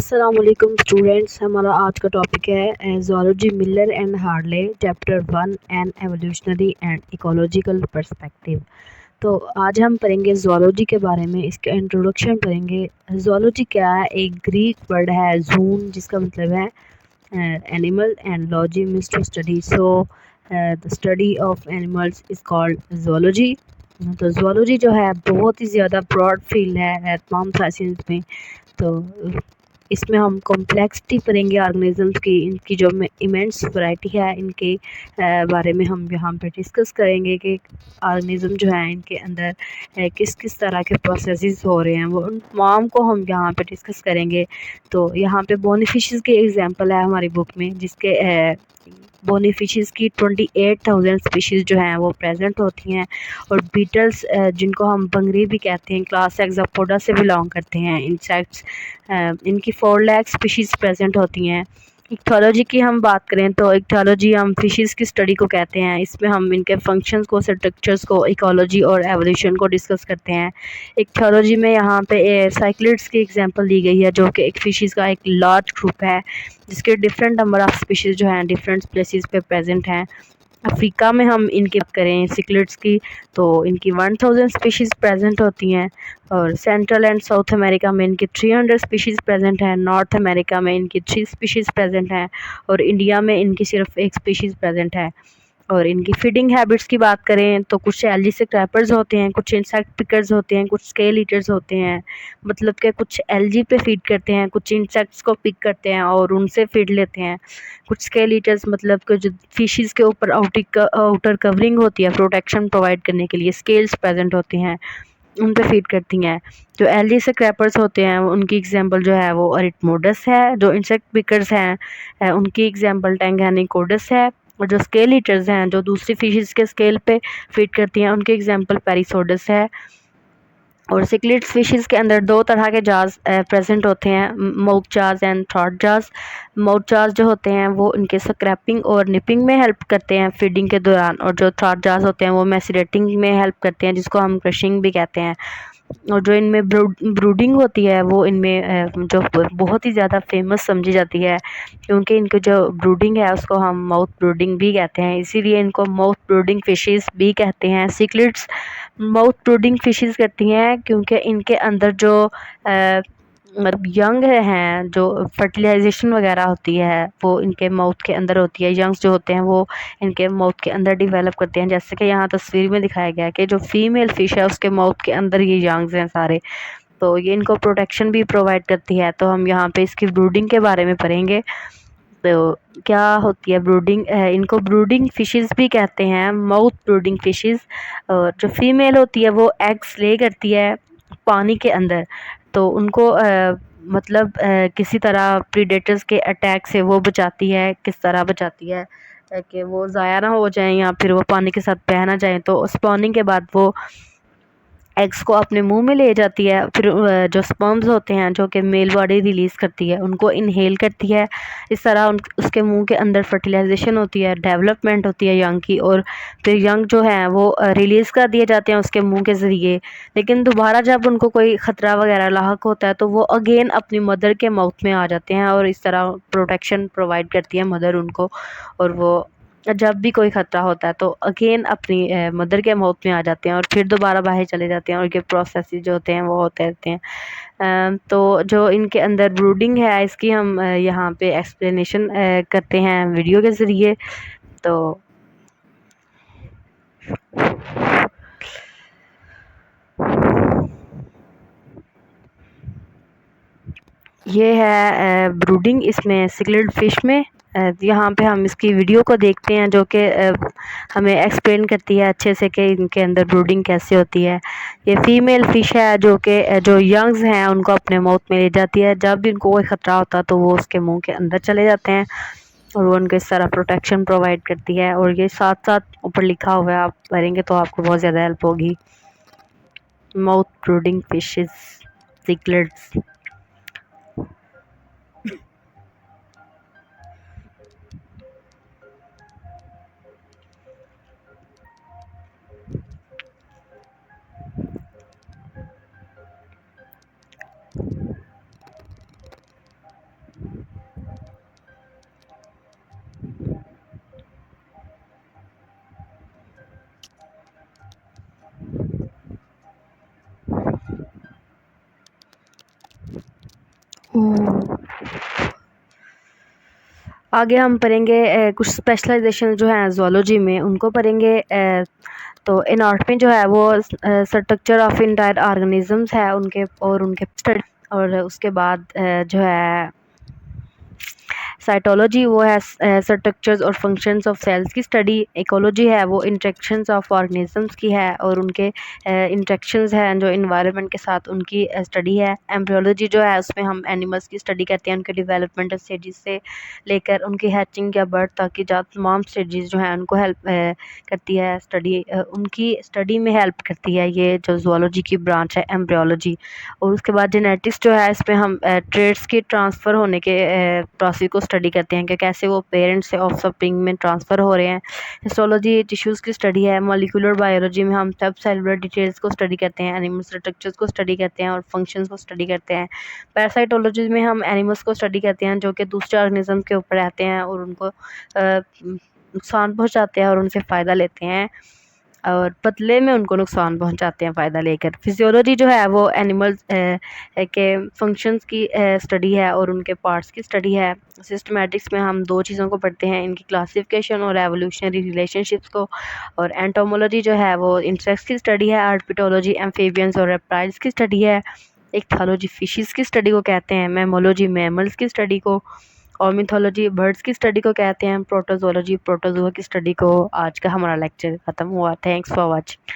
अस्सलामुअलैकुम स्टूडेंट्स, हमारा आज का टॉपिक है zoology Miller and Harley chapter 1 an evolutionary and ecological perspective. तो आज हम पढ़ेंगे ज़ूलॉजी के बारे में, इसका इंट्रोडक्शन पढ़ेंगे। ज़ूलॉजी क्या है? एक ग्रीक वर्ड है जून, जिसका मतलब है animal, and logy means to study. So the study of animals is called zoology. तो ज़ूलॉजी जो है बहुत ही ज़्यादा ब्रॉड फील्ड है तमाम साइंस में। तो इसमें हम कॉम्प्लेक्सिटी पढ़ेंगे ऑर्गेनिजम्स की, इनकी जो इमेंस वैरायटी है इनके बारे में हम यहाँ पे डिस्कस करेंगे कि ऑर्गेनिज्म जो है इनके अंदर किस किस तरह के प्रोसेसेस हो रहे हैं, वो उन तमाम को हम यहाँ पे डिस्कस करेंगे। तो यहाँ पे बोनीफिशेस के एग्जांपल है हमारी बुक में, जिसके बोनीफिशेस की 28,000 स्पीशीज़ जो हैं वो प्रेजेंट होती हैं। और बीटल्स, जिनको हम बंगरी भी कहते हैं, क्लास हेक्सापोडा से बिलोंग करते हैं। इंसेक्ट्स, इनकी 4 लाख स्पीशीज़ प्रेजेंट होती हैं। इक्थोलॉजी की हम बात करें तो इक्थोलॉजी हम फिशेस की स्टडी को कहते हैं। इसमें हम इनके फंक्शंस को, स्ट्रक्चर्स को, इकोलॉजी और एवोल्यूशन को डिस्कस करते हैं। इक्थोलॉजी में यहाँ पे साइक्लिड्स की एग्जांपल दी गई है, जो कि एक फिशेस का एक लार्ज ग्रुप है, जिसके डिफरेंट नंबर ऑफ स्पीशीज़ जो हैं डिफरेंट प्लेसेस पे प्रेजेंट हैं। अफ्रीका में हम इनकी बात करें सिक्लेट्स की, तो इनकी 1000 स्पीशीज़ प्रेजेंट होती हैं। और सेंट्रल एंड साउथ अमेरिका में इनकी 300 स्पीशीज़ प्रेजेंट हैं। नॉर्थ अमेरिका में इनकी 3 स्पीशीज़ प्रेजेंट हैं। और इंडिया में इनकी सिर्फ 1 स्पीशीज़ प्रेजेंट है। और इनकी फीडिंग हैबिट्स की बात करें तो कुछ एलजी से क्रैपर्स होते हैं, कुछ इंसेक्ट पिकर्स होते हैं, कुछ स्केल ईटर्स होते हैं। मतलब कि कुछ एलजी पे फीड करते हैं, कुछ इंसेक्ट्स को पिक करते हैं और उनसे फीड लेते हैं। कुछ स्केल ईटर्स मतलब कि जो फिशेस के ऊपर आउटर कवरिंग होती है प्रोटेक्शन प्रोवाइड करने के लिए, स्केल्स प्रेजेंट होती हैं, उन पे फीड करती हैं। जो एलजी से क्रैपर्स होते हैं उनकी एग्जांपल जो है वो अरिथमोडस है। जो इंसेक्ट पिकर्स हैं उनकी एग्जांपल टैंगैनिकोडस है। और जो स्केल ईटर्स हैं, जो दूसरी फिशेस के स्केल पे फीड करती हैं, उनकी एग्जांपल पेरिसोडस है। और सिक्लिड्स फिशेस के अंदर 2 तरह के जार्स प्रेजेंट होते हैं, mouth jars and throat jars. Mouth jars जो होते हैं वो इनके स्क्रैपिंग और निपिंग में हेल्प करते हैं फीडिंग के दौरान, और जो थ्रॉट जार्स होते हैं वो मैसेरेटिंग में हेल्प करते हैं, जिसको हम क्रशिंग भी कहते हैं। और जो इनमें ब्रूडिंग होती है वो इनमें जो बहुत ही ज़्यादा फेमस समझी जाती है, क्योंकि इनकी जो ब्रूडिंग है उसको हम माउथ ब्रूडिंग भी कहते हैं, इसीलिए इनको माउथ ब्रूडिंग फिशेस भी कहते हैं। सिक्लिड्स माउथ ब्रूडिंग फिशेस करती हैं क्योंकि इनके अंदर जो मतलब यंग हैं, जो फर्टिलाइजेशन वगैरह होती है वो इनके माउथ के अंदर होती है। यंग्स जो होते हैं वो इनके माउथ के अंदर डिवेलप करते हैं, जैसे कि यहाँ तस्वीर में दिखाया गया है कि जो फीमेल फिश है उसके माउथ के अंदर ये यंग्स हैं सारे। तो ये इनको प्रोटेक्शन भी प्रोवाइड करती है। तो हम यहाँ पे इसकी ब्रूडिंग के बारे में पढ़ेंगे। तो क्या होती है ब्रूडिंग? इनको ब्रूडिंग फिशेस भी कहते हैं, माउथ ब्रूडिंग फिशेस। और जो फीमेल होती है वो एग्स ले करती है पानी के अंदर, तो उनको मतलब किसी तरह प्रीडेटर्स के अटैक से वो बचाती है। किस तरह बचाती है कि वो ज़ाया ना हो जाएं या फिर वो पानी के साथ बह ना जाएं। तो स्पॉनिंग के बाद वो एग्स को अपने मुंह में ले जाती है, फिर जो स्पर्म्स होते हैं जो कि मेल बॉडी रिलीज़ करती है उनको इनहेल करती है। इस तरह उसके मुंह के अंदर फर्टिलाइजेशन होती है, डेवलपमेंट होती है यंग की, और फिर यंग जो हैं वो रिलीज़ कर दिए जाते हैं उसके मुंह के ज़रिए। लेकिन दोबारा जब उनको कोई ख़तरा वगैरह लाहक होता है तो वो अगेन अपनी मदर के माउथ में आ जाते हैं, और इस तरह प्रोटेक्शन प्रोवाइड करती है मदर उनको। और वो जब भी कोई ख़तरा होता है तो अगेन अपनी मदर के माउथ में आ जाते हैं और फिर दोबारा बाहर चले जाते हैं, और ये प्रोसेस जो होते हैं वो होते रहते हैं। तो जो इनके अंदर ब्रूडिंग है इसकी हम यहाँ पे एक्सप्लेनेशन करते हैं वीडियो के ज़रिए। तो ये है ब्रूडिंग इसमें सिक्लेड फिश में। यहाँ पे हम इसकी वीडियो को देखते हैं जो कि हमें एक्सप्लेन करती है अच्छे से कि इनके अंदर ब्रूडिंग कैसे होती है। ये फीमेल फ़िश है जो कि जो यंग्स हैं उनको अपने माउथ में ले जाती है। जब भी उनको कोई ख़तरा होता है तो वो उसके मुंह के अंदर चले जाते हैं, और वो उनको इस तरह प्रोटेक्शन प्रोवाइड करती है। और ये साथ साथ ऊपर लिखा हुआ है, आप पढ़ेंगे तो आपको बहुत ज़्यादा हेल्प होगी। Mouth brooding fishes cichlids. आगे हम पढ़ेंगे कुछ स्पेशलाइजेशन जो है ज़ूलॉजी में उनको पढ़ेंगे। तो एनाटॉमी जो है वो स्ट्रक्चर ऑफ इंटायर ऑर्गेनिजम्स है उनके और उनके स्टडी। और उसके बाद जो है साइटोलॉजी वो है स्ट्रक्चर्स और फंक्शंस ऑफ सेल्स की स्टडी। इकोलॉजी है वो इंटरेक्शंस ऑफ ऑर्गेनिजम्स की है और उनके इंटरेक्शंस हैं जो इन्वायरमेंट के साथ उनकी स्टडी है। एम्ब्रियोलॉजी जो है उसमें हम एनिमल्स की स्टडी करते हैं, उनके डेवलपमेंटल स्टेजेस से लेकर उनकी हैचिंग या बर्थ तक की जो तमाम स्टेजेस जो हैं उनको हेल्प करती है स्टडी, उनकी स्टडी में हेल्प करती है ये जो ज़ूलॉजी की ब्रांच है एम्ब्रियोलॉजी। और उसके बाद जेनेटिक्स जो है इसमें हम ट्रेड्स की ट्रांसफ़र होने के प्रोसेस को स्टडी करते हैं कि कैसे वो पेरेंट्स से ऑफस्प्रिंग में ट्रांसफ़र हो रहे हैं। हिस्टोलॉजी टिश्यूज़ की स्टडी है। मॉलिक्यूलर बायोलॉजी में हम सब सेलुलर डिटेल्स को स्टडी करते हैं, एनिमल स्ट्रक्चर्स को स्टडी करते हैं और फंक्शंस को स्टडी करते हैं। पैरासाइटोलॉजी में हम एनिमल्स को स्टडी करते हैं जो कि दूसरे ऑर्गेनिज्म के ऊपर रहते हैं और उनको नुकसान पहुँचाते हैं और उनसे फ़ायदा लेते हैं और बदले में उनको नुकसान पहुंचाते हैं फ़ायदा लेकर। फिजियोलॉजी जो है वो एनिमल्स के फंक्शंस की स्टडी है और उनके पार्ट्स की स्टडी है। सिस्टमैटिक्स में हम दो चीज़ों को पढ़ते हैं, इनकी क्लासिफिकेशन और एवोल्यूशनरी रिलेशनशिप्स को। और एंटोमोलॉजी जो है वो इंसेक्ट्स की स्टडी है। आर्पिटोलॉजी एम्फीबियंस और रेप्टाइल्स की स्टडी है। इक्थोलॉजी फिशेस की स्टडी को कहते हैं। मैमोलॉजी मैमल्स की स्टडी को। ऑर्निथोलॉजी बर्ड्स की स्टडी को कहते हैं। प्रोटोजोलॉजी प्रोटोजोआ की स्टडी को। आज का हमारा लेक्चर ख़त्म हुआ। Thanks for watching.